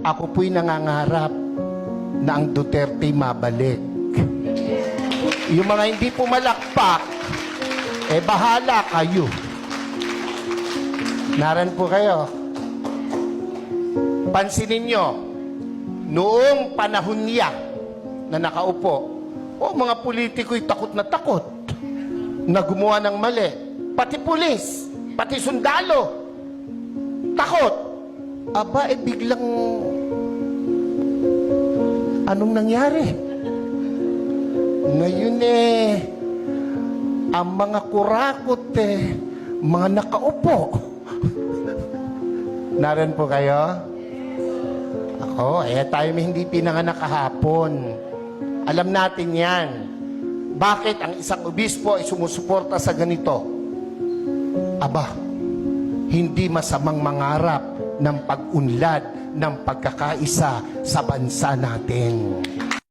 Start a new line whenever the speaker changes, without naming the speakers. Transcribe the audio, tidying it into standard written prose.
Ako po'y nangangarap na ang Duterte mabalik. Yung mga hindi pumalakpak, bahala kayo. Naran po kayo. Pansinin nyo, noong panahon niya na nakaupo, mga politiko'y takot na gumawa ng mali. Pati pulis, pati sundalo, takot. Aba, biglang anong nangyari? Ngayon ang mga kurakot mga nakaupo. Naran po kayo? Ako, tayo may hindi pinanganak kahapon. Alam natin yan. Bakit ang isang obispo ay sumusuporta sa ganito? Aba, hindi masamang mangarap ng pag-unlad ng pagkakaisa sa bansa natin.